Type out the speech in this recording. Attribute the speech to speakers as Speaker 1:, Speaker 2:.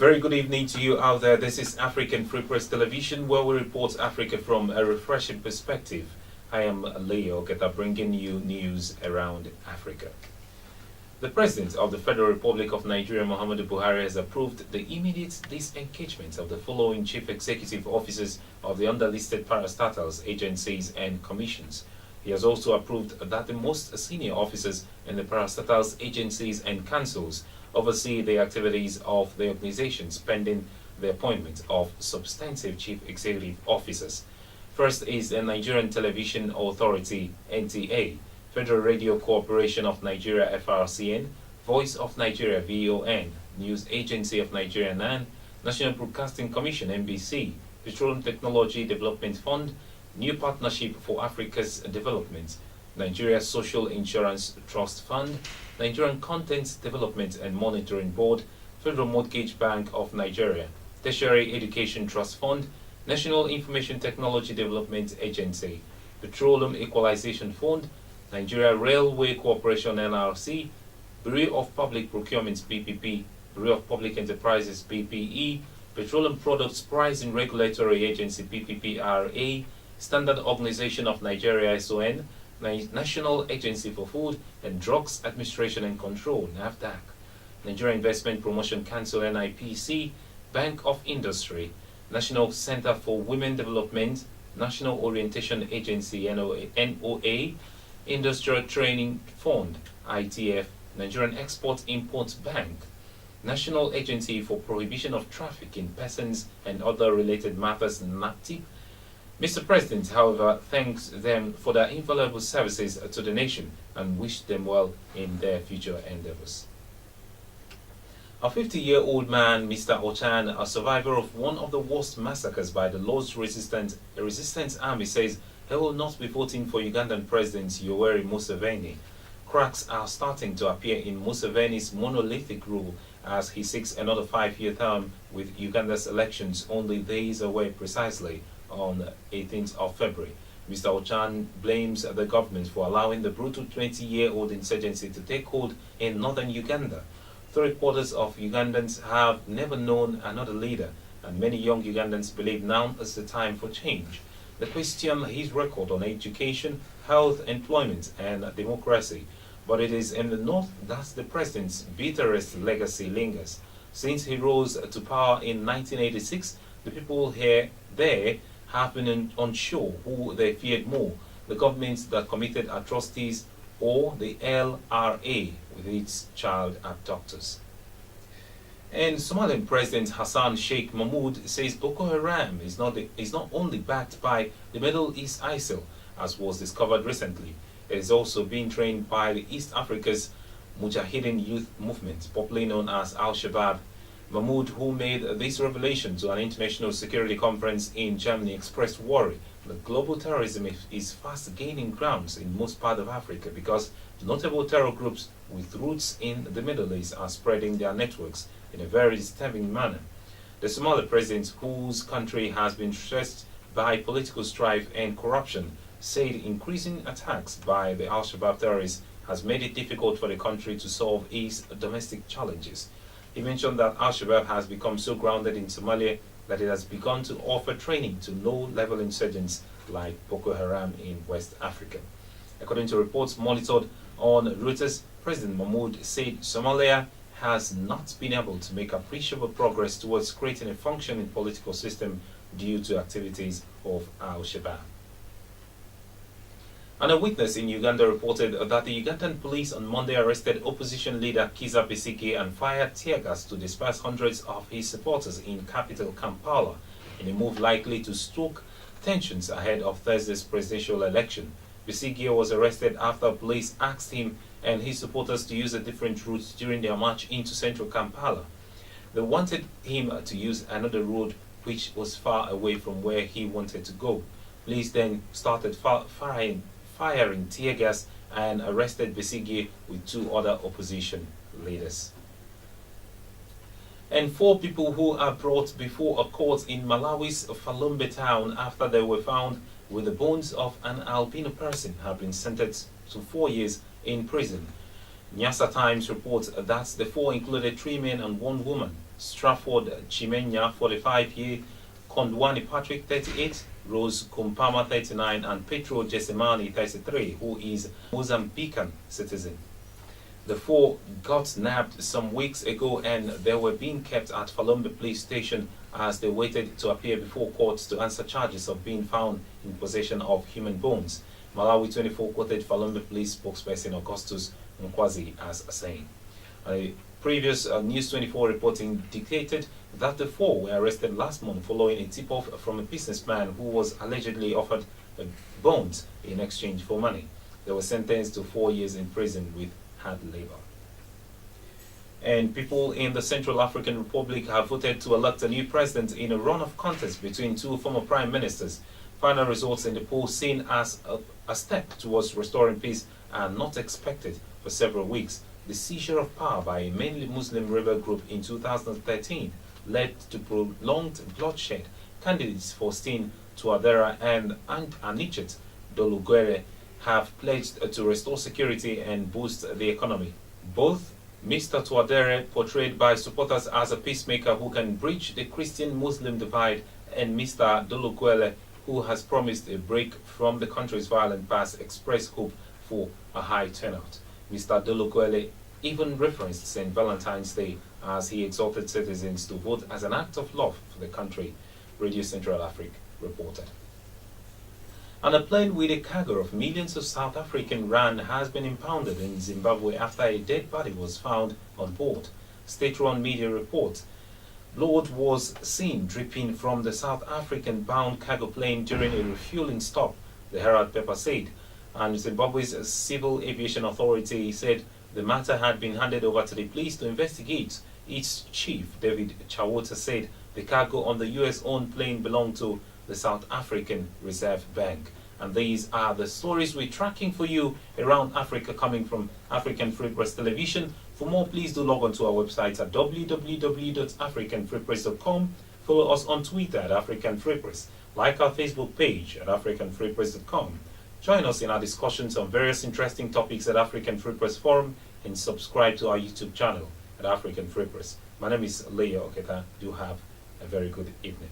Speaker 1: very good evening to you out there. This is African Free Press Television, where we report Africa from a refreshing perspective. I am Leo Geta, bringing you news around Africa. The President of the Federal Republic of Nigeria, Muhammadu Buhari, has approved the immediate disengagement of the following chief executive officers of the underlisted parastatals, agencies and commissions. He has also approved that the most senior officers in the parastatals, agencies and councils oversee the activities of the organizations pending the appointment of substantive chief executive officers. First is the Nigerian Television Authority, NTA, Federal Radio Corporation of Nigeria, FRCN, Voice of Nigeria, VON, News Agency of Nigeria, NAN, National Broadcasting Commission, NBC, Petroleum Technology Development Fund, New Partnership for Africa's Development, Nigeria Social Insurance Trust Fund, Nigerian Content Development and Monitoring Board, Federal Mortgage Bank of Nigeria, Tertiary Education Trust Fund, National Information Technology Development Agency, Petroleum Equalization Fund, Nigeria Railway Corporation NRC, Bureau of Public Procurement BPP, Bureau of Public Enterprises BPE, Petroleum Products Pricing Regulatory Agency PPPRA, Standard Organization of Nigeria SON, National Agency for Food and Drugs Administration and Control NAFDAC, Nigeria Investment Promotion Council NIPC, Bank of Industry, National Center for Women Development, National Orientation Agency NOA, Industrial Training Fund ITF, Nigerian Export-Import Bank, National Agency for Prohibition of Trafficking Persons and Other Related Matters NAPTIP. Mr. President, however, thanks them for their invaluable services to the nation and wished them well in their future endeavors. A 50-year-old man, Mr. Ochan, a survivor of one of the worst massacres by the Lord's Resistance Army, says he will not be voting for Ugandan President Yoweri Museveni. Cracks are starting to appear in Museveni's monolithic rule as he seeks another 5-year term, with Uganda's elections only days away precisely on 18th of February. Mr. Ochan blames the government for allowing the brutal 20-year-old insurgency to take hold in northern Uganda. 3/4 of Ugandans have never known another leader, and many young Ugandans believe now is the time for change. They question his record on education, health, employment, and democracy. But it is in the north that the president's bitterest legacy lingers. Since he rose to power in 1986, the people there have been unsure who they feared more, the government that committed atrocities or the LRA with its child abductors. And Somalian President Hassan Sheikh Mahmoud says Boko Haram is not only backed by the Middle East ISIL, as was discovered recently. It is also being trained by the East Africa's Mujahideen Youth Movement, popularly known as Al-Shabaab. Mahmoud, who made this revelation to an international security conference in Germany, expressed worry that global terrorism is fast gaining grounds in most parts of Africa because notable terror groups with roots in the Middle East are spreading their networks in a very disturbing manner. The Somali president, whose country has been stressed by political strife and corruption, said increasing attacks by the Al-Shabaab terrorists has made it difficult for the country to solve its domestic challenges. He mentioned that Al-Shabaab has become so grounded in Somalia that it has begun to offer training to low-level insurgents like Boko Haram in West Africa. According to reports monitored on Reuters, President Mahmoud said Somalia has not been able to make appreciable progress towards creating a functioning political system due to activities of Al-Shabaab. And a witness in Uganda reported that the Ugandan police on Monday arrested opposition leader Kizza Besigye and fired tear gas to disperse hundreds of his supporters in capital Kampala, in a move likely to stoke tensions ahead of Thursday's presidential election. Besigye was arrested after police asked him and his supporters to use a different route during their march into central Kampala. They wanted him to use another road which was far away from where he wanted to go. Police then started firing tear gas and arrested Besigye with 2 other opposition leaders. And 4 people who are brought before a court in Malawi's Falumbe town after they were found with the bones of an albino person have been sentenced to 4 years in prison. Nyasa Times reports that the 4 included 3 men and 1 woman. Strafford Chimenya, 45-year, Kondwani Patrick, 38, Rose Kumpama, 39, and Petro Jessemani, 33, who is Mozambican citizen. The four got nabbed some weeks ago and they were being kept at Falombe police station as they waited to appear before court to answer charges of being found in possession of human bones. Malawi 24 quoted Falombe police spokesperson Augustus Nkwazi as saying. A previous News 24 reporting dictated that the four were arrested last month following a tip-off from a businessman who was allegedly offered bones in exchange for money. They were sentenced to 4 years in prison with hard labor. And people in the Central African Republic have voted to elect a new president in a runoff contest between two former prime ministers. Final results in the poll seen as a step towards restoring peace are not expected for several weeks. The seizure of power by a mainly Muslim rebel group in 2013 led to prolonged bloodshed. Candidates Faustin Touadera and Anichet Doluguere have pledged to restore security and boost the economy. Both Mr. Touadera, portrayed by supporters as a peacemaker who can bridge the Christian-Muslim divide, and Mr. Doluguere, who has promised a break from the country's violent past, expressed hope for a high turnout. Mr. Doluguere even referenced St. Valentine's Day as he exhorted citizens to vote as an act of love for the country, Radio Central Africa reported. And a plane with a cargo of millions of South African rand has been impounded in Zimbabwe after a dead body was found on board. State-run media reports blood was seen dripping from the South African-bound cargo plane during a refueling stop, the Herald paper said. And Zimbabwe's Civil Aviation Authority said the matter had been handed over to the police to investigate. Its chief, David Chawota, said the cargo on the US-owned plane belonged to the South African Reserve Bank. And these are the stories we're tracking for you around Africa, coming from African Free Press Television. For more, please do log on to our website at www.africanfreepress.com. Follow us on Twitter at African Free Press. Like our Facebook page at africanfreepress.com. Join us in our discussions on various interesting topics at African Free Press Forum, and subscribe to our YouTube channel at African Free Press. My name is Leo Oketa. Do have a very good evening.